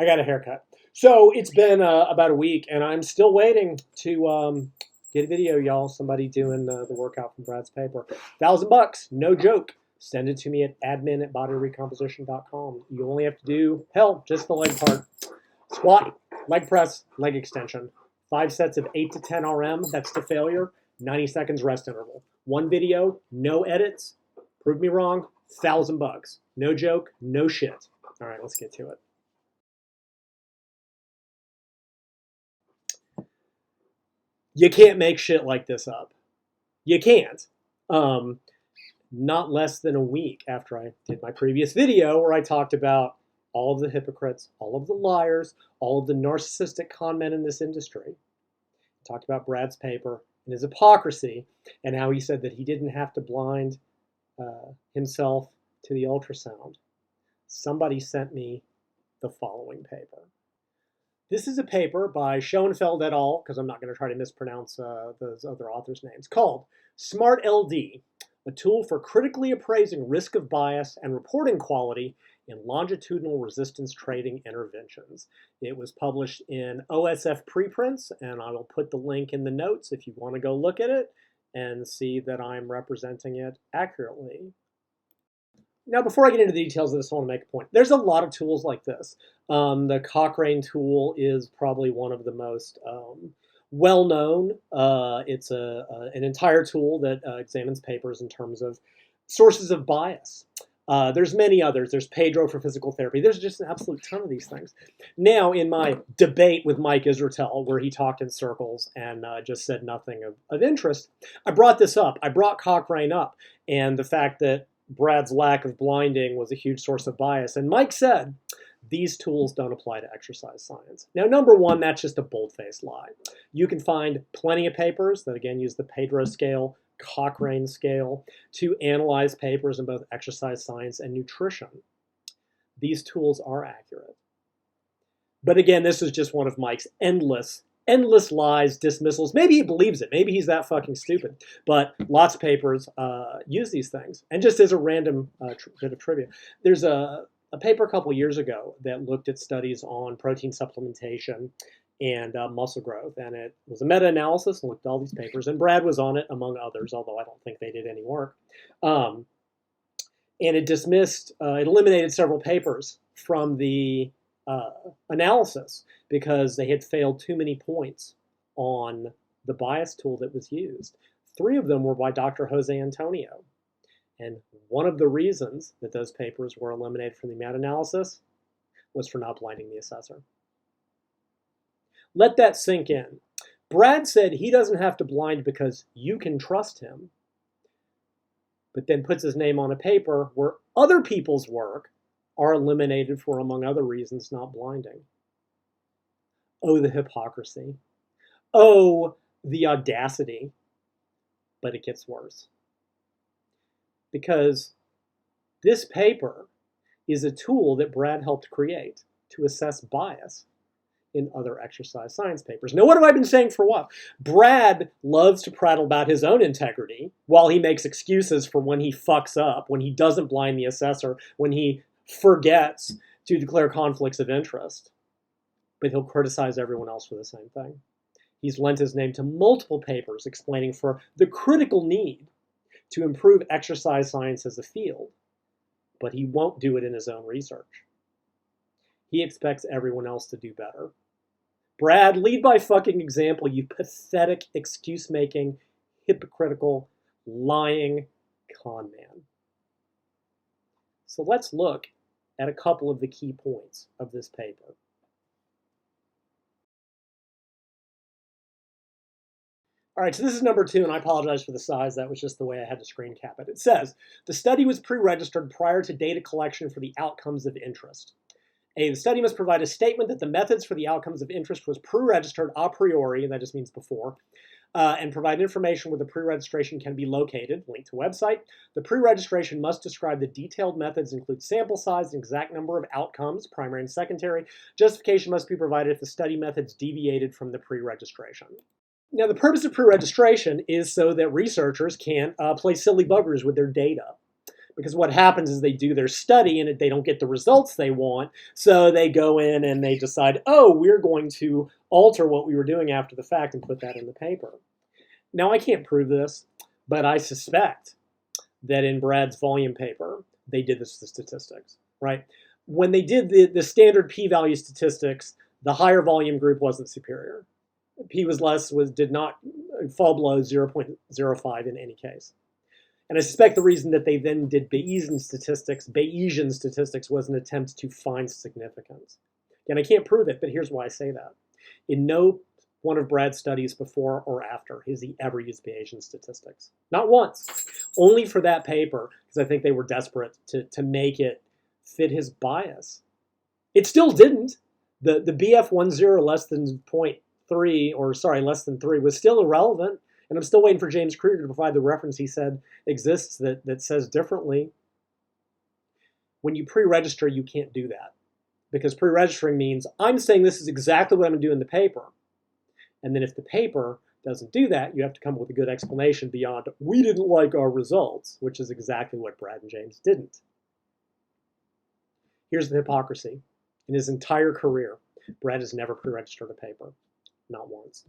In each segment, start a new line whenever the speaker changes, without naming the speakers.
I got a haircut. So it's been about a week, and I'm still waiting to get a video, y'all. Somebody doing the workout from Brad's paper. $1,000, no joke. Send it to me at admin@bodyrecomposition.com. You only have to do, hell, just the leg part. Squat, leg press, leg extension. 5 sets of 8 to 10 RM, that's to failure. 90 seconds rest interval. One video, no edits. Prove me wrong, $1,000. No joke, no shit. All right, let's get to it. You can't make shit like this up. You can't. Not less than a week after I did my previous video where I talked about all of the hypocrites, all of the liars, all of the narcissistic con men in this industry. I talked about Brad's paper and his hypocrisy and how he said that he didn't have to blind himself to the ultrasound. Somebody sent me the following paper. This is a paper by Schoenfeld et al., because I'm not going to try to mispronounce those other authors' names, called Smart LD, a tool for critically appraising risk of bias and reporting quality in longitudinal resistance trading interventions. It was published in OSF preprints, and I will put the link in the notes if you want to go look at it and see that I'm representing it accurately. Now, before I get into the details of this, I want to make a point. There's a lot of tools like this. The Cochrane tool is probably one of the most well-known. It's an entire tool that examines papers in terms of sources of bias. There's many others. There's Pedro for physical therapy. There's just an absolute ton of these things. Now, in my debate with Mike Israetel, where he talked in circles and just said nothing of interest, I brought this up. I brought Cochrane up and the fact that Brad's lack of blinding was a huge source of bias. And Mike said, these tools don't apply to exercise science. Now, number one, that's just a bold-faced lie. You can find plenty of papers that, again, use the Pedro scale, Cochrane scale, to analyze papers in both exercise science and nutrition. These tools are accurate. But again, this is just one of Mike's endless lies, dismissals. Maybe he believes it. Maybe he's that fucking stupid. But lots of papers use these things. And just as a random bit of trivia, there's a paper a couple years ago that looked at studies on protein supplementation and muscle growth. And it was a meta-analysis and looked at all these papers. And Brad was on it, among others, although I don't think they did any work. And it it eliminated several papers from the analysis because they had failed too many points on the bias tool that was used. 3 of them were by Dr. Jose Antonio. And one of the reasons that those papers were eliminated from the meta-analysis was for not blinding the assessor. Let that sink in. Brad said he doesn't have to blind because you can trust him, but then puts his name on a paper where other people's work are eliminated for, among other reasons, not blinding. Oh, the hypocrisy. Oh, the audacity. But it gets worse. Because this paper is a tool that Brad helped create to assess bias in other exercise science papers. Now, what have I been saying for a while? Brad loves to prattle about his own integrity while he makes excuses for when he fucks up, when he doesn't blind the assessor, when he forgets to declare conflicts of interest. But he'll criticize everyone else for the same thing. He's lent his name to multiple papers explaining for the critical need to improve exercise science as a field, but he won't do it in his own research. He expects everyone else to do better. Brad, lead by fucking example, you pathetic, excuse-making, hypocritical, lying con man. So let's look at a couple of the key points of this paper. All right, so this is number 2, and I apologize for the size. That was just the way I had to screen cap it. It says, the study was pre-registered prior to data collection for the outcomes of interest. The study must provide a statement that the methods for the outcomes of interest was pre-registered a priori, and that just means before, and provide information where the pre-registration can be located, link to website. The pre-registration must describe the detailed methods, include sample size and exact number of outcomes, primary and secondary. Justification must be provided if the study methods deviated from the pre-registration. Now, the purpose of pre-registration is so that researchers can't play silly buggers with their data. Because what happens is they do their study and they don't get the results they want, so they go in and they decide, oh, we're going to alter what we were doing after the fact and put that in the paper. Now, I can't prove this, but I suspect that in Brad's volume paper, they did this to statistics, right? When they did the standard p-value statistics, the higher volume group wasn't superior. P was less, did not fall below 0.05 in any case. And I suspect the reason that they then did Bayesian statistics was an attempt to find significance. And I can't prove it, but here's why I say that. In no one of Brad's studies before or after has he ever used Bayesian statistics. Not once. Only for that paper, because I think they were desperate to make it fit his bias. It still didn't. The BF10 less than 0.3, or sorry, less than 3 was still irrelevant. And I'm still waiting for James Krieger to provide the reference he said exists that says differently. When you pre-register, you can't do that. Because pre-registering means I'm saying this is exactly what I'm going to do in the paper. And then if the paper doesn't do that, you have to come up with a good explanation beyond, we didn't like our results, which is exactly what Brad and James didn't. Here's the hypocrisy. In his entire career, Brad has never pre-registered a paper. Not once.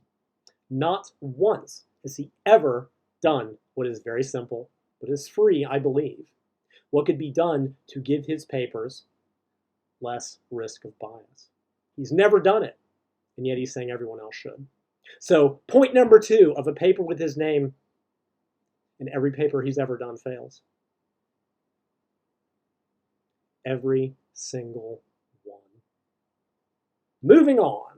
Not once has he ever done what is very simple, but is free, I believe. What could be done to give his papers less risk of bias? He's never done it, and yet he's saying everyone else should. So point number 2 of a paper with his name, and every paper he's ever done fails. Every single one. Moving on.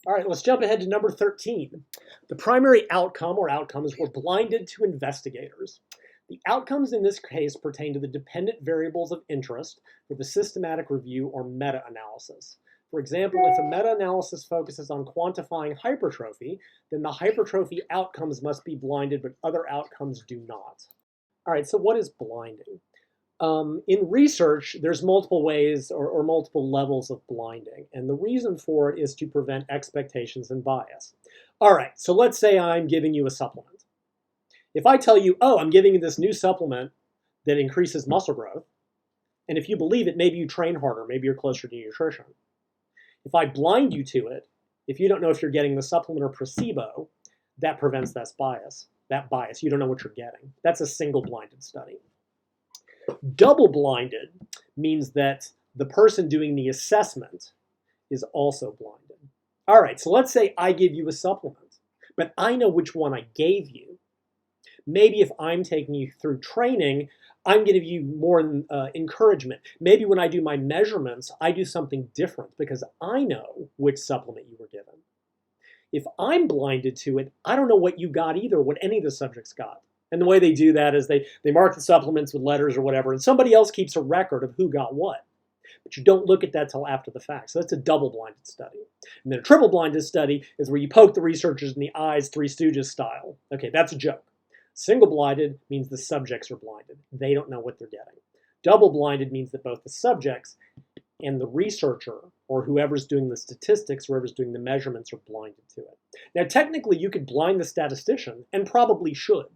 All right, let's jump ahead to number 13. The primary outcome or outcomes were blinded to investigators. The outcomes in this case pertain to the dependent variables of interest for the systematic review or meta-analysis. For example, if a meta-analysis focuses on quantifying hypertrophy, then the hypertrophy outcomes must be blinded, but other outcomes do not. All right, so what is blinding? In research, there's multiple ways or multiple levels of blinding, and the reason for it is to prevent expectations and bias. All right, so let's say I'm giving you a supplement. If I tell you, oh, I'm giving you this new supplement that increases muscle growth, and if you believe it, maybe you train harder, maybe you're closer to nutrition. If I blind you to it, if you don't know if you're getting the supplement or placebo, that prevents that bias. You don't know what you're getting. That's a single blinded study. Double-blinded means that the person doing the assessment is also blinded. All right, so let's say I give you a supplement, but I know which one I gave you. Maybe if I'm taking you through training, I'm going to give you more encouragement. Maybe when I do my measurements, I do something different because I know which supplement you were given. If I'm blinded to it, I don't know what you got either, what any of the subjects got. And the way they do that is they mark the supplements with letters or whatever, and somebody else keeps a record of who got what. But you don't look at that till after the fact. So that's a double-blinded study. And then a triple-blinded study is where you poke the researchers in the eyes, Three Stooges style. Okay, that's a joke. Single-blinded means the subjects are blinded. They don't know what they're getting. Double-blinded means that both the subjects and the researcher, or whoever's doing the statistics, whoever's doing the measurements, are blinded to it. Now, technically, you could blind the statistician, and probably should,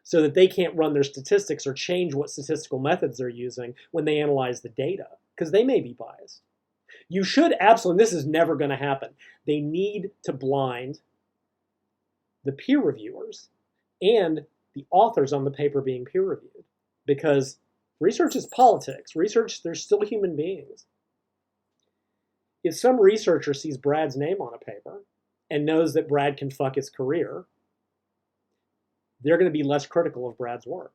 so that they can't run their statistics or change what statistical methods they're using when they analyze the data, because they may be biased. You should absolutely, and this is never going to happen, they need to blind the peer reviewers and the authors on the paper being peer reviewed, because research is politics. Research, they're still human beings. If some researcher sees Brad's name on a paper and knows that Brad can fuck his career, they're going to be less critical of Brad's work.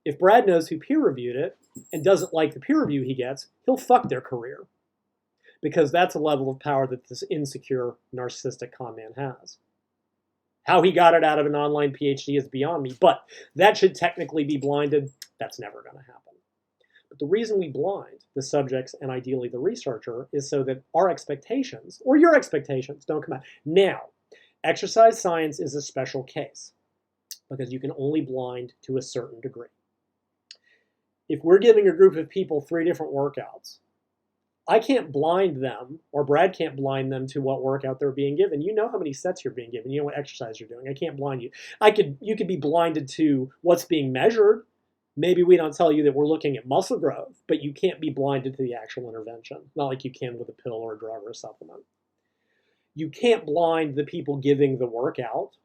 If Brad knows who peer reviewed it and doesn't like the peer review he gets, he'll fuck their career, because that's a level of power that this insecure, narcissistic con man has. How he got it out of an online PhD is beyond me, but that should technically be blinded. That's never going to happen. But the reason we blind the subjects and ideally the researcher is so that our expectations, or your expectations, don't come out. Now, exercise science is a special case because you can only blind to a certain degree. If we're giving a group of people 3 different workouts I can't blind them, or Brad can't blind them to what workout they're being given. You know how many sets you're being given. You know what exercise you're doing. I can't blind you. You could be blinded to what's being measured. Maybe we don't tell you that we're looking at muscle growth, but you can't be blinded to the actual intervention. Not like you can with a pill or a drug or a supplement. You can't blind the people giving the workout,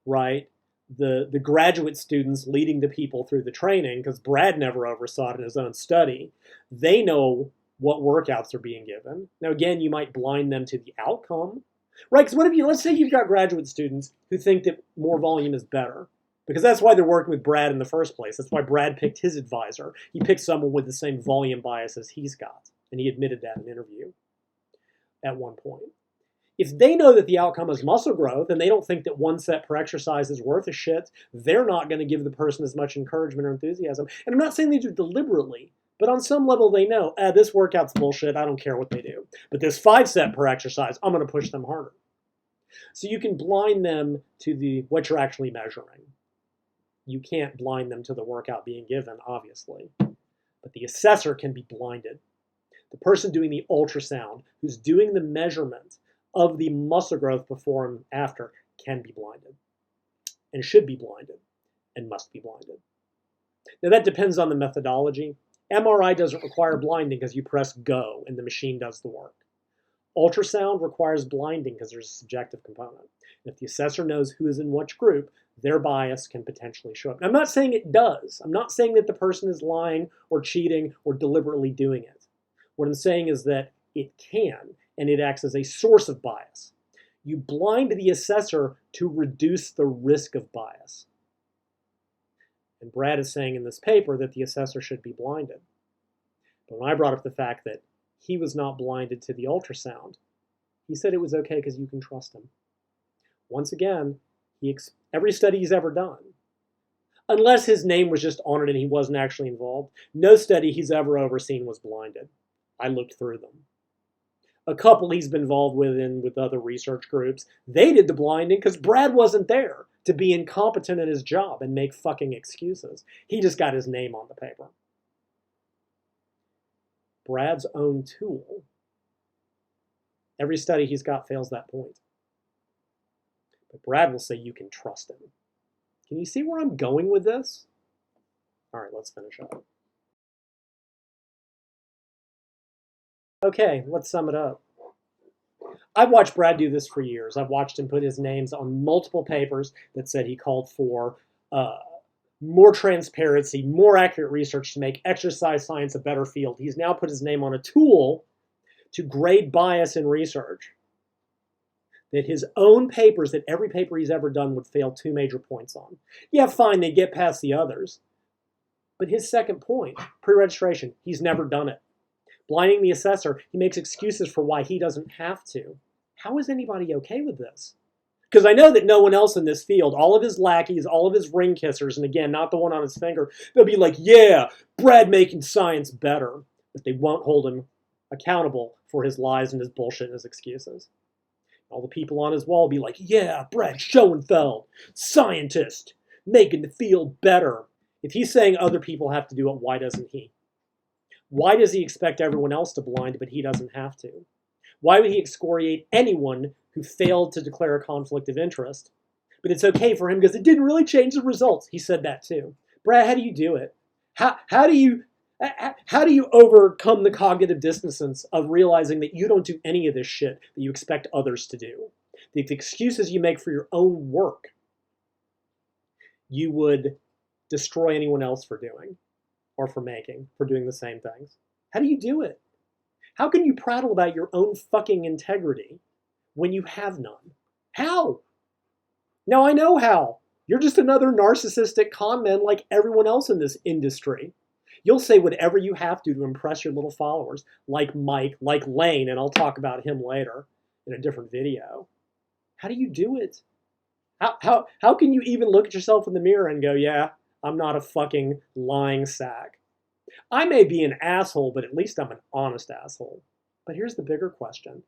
right? The graduate students leading the people through the training, because Brad never oversaw it in his own study. They know what workouts are being given. Now, again, you might blind them to the outcome, right? Because what if let's say you've got graduate students who think that more volume is better, because that's why they're working with Brad in the first place. That's why Brad picked his advisor. He picked someone with the same volume bias as he's got, and he admitted that in an interview at one point. If they know that the outcome is muscle growth and they don't think that 1 set per exercise is worth a shit, they're not going to give the person as much encouragement or enthusiasm. And I'm not saying they do deliberately, but on some level they know, this workout's bullshit, I don't care what they do. But this 5 set per exercise, I'm going to push them harder. So you can blind them to what you're actually measuring. You can't blind them to the workout being given, obviously. But the assessor can be blinded. The person doing the ultrasound, who's doing the measurement of the muscle growth before and after, can be blinded and should be blinded and must be blinded. Now that depends on the methodology. MRI doesn't require blinding because you press go and the machine does the work. Ultrasound requires blinding because there's a subjective component. And if the assessor knows who is in which group, their bias can potentially show up. Now, I'm not saying it does. I'm not saying that the person is lying or cheating or deliberately doing it. What I'm saying is that it can, and it acts as a source of bias. You blind the assessor to reduce the risk of bias. And Brad is saying in this paper that the assessor should be blinded. But when I brought up the fact that he was not blinded to the ultrasound, he said it was okay because you can trust him. Once again, every study he's ever done, unless his name was just on it and he wasn't actually involved, no study he's ever overseen was blinded. I looked through them. A couple he's been involved with other research groups, they did the blinding because Brad wasn't there to be incompetent at his job and make fucking excuses. He just got his name on the paper. Brad's own tool, every study he's got fails that point. But Brad will say you can trust him. Can you see where I'm going with this? All right, let's finish up. Okay, let's sum it up. I've watched Brad do this for years. I've watched him put his names on multiple papers that said he called for more transparency, more accurate research to make exercise science a better field. He's now put his name on a tool to grade bias in research that his own papers, that every paper he's ever done, would fail 2 major points on. Yeah, fine, they get past the others. But his second point, pre-registration, he's never done it. Blinding the assessor, he makes excuses for why he doesn't have to. How is anybody okay with this? Because I know that no one else in this field, all of his lackeys, all of his ring kissers, and again, not the one on his finger, they'll be like, yeah, Brad making science better. But they won't hold him accountable for his lies and his bullshit and his excuses. All the people on his wall will be like, yeah, Brad Schoenfeld, scientist, making the field better. If he's saying other people have to do it, why doesn't he? Why does he expect everyone else to blind, but he doesn't have to? Why would he excoriate anyone who failed to declare a conflict of interest? But it's okay for him because it didn't really change the results. He said that too. Brad, how do you do it? How do you overcome the cognitive dissonance of realizing that you don't do any of this shit that you expect others to do? The excuses you make for your own work, you would destroy anyone else for doing, or for making, for doing the same things. How do you do it? How can you prattle about your own fucking integrity when you have none? How? Now I know how. You're just another narcissistic con man like everyone else in this industry. You'll say whatever you have to impress your little followers, like Mike, like Lane, and I'll talk about him later in a different video. How do you do it? How can you even look at yourself in the mirror and go, yeah, I'm not a fucking lying sack? I may be an asshole, but at least I'm an honest asshole. But here's the bigger question.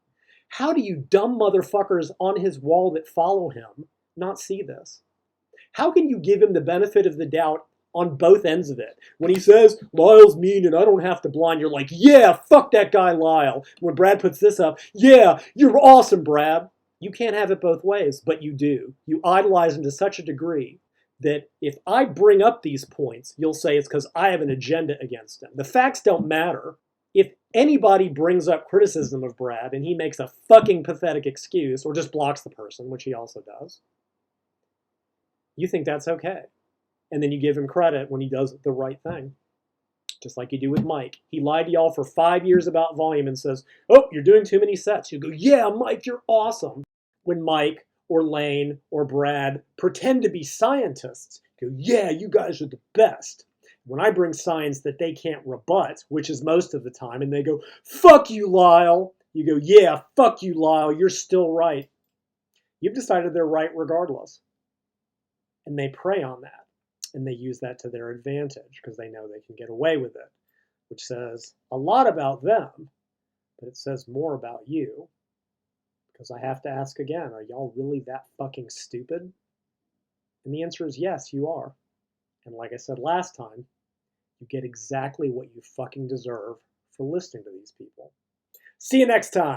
How do you dumb motherfuckers on his wall that follow him not see this? How can you give him the benefit of the doubt on both ends of it. When he says, Lyle's mean and I don't have to blind, you're like, yeah, fuck that guy Lyle. When Brad puts this up, yeah, you're awesome, Brad. You can't have it both ways, but you do. You idolize him to such a degree that if I bring up these points, you'll say it's because I have an agenda against him. The facts don't matter. If anybody brings up criticism of Brad and he makes a fucking pathetic excuse or just blocks the person, which he also does, you think that's okay. And then you give him credit when he does the right thing. Just like you do with Mike. He lied to y'all for 5 years about volume and says, oh, you're doing too many sets. You go, yeah, Mike, you're awesome. When Mike or Lane or Brad pretend to be scientists, go, yeah, you guys are the best. When I bring science that they can't rebut, which is most of the time, and they go, fuck you, Lyle. You go, yeah, fuck you, Lyle. You're still right. You've decided they're right regardless. And they prey on that. And they use that to their advantage because they know they can get away with it, which says a lot about them, but it says more about you. Because I have to ask again, are y'all really that fucking stupid? And the answer is yes, you are. And like I said last time, you get exactly what you fucking deserve for listening to these people. See you next time.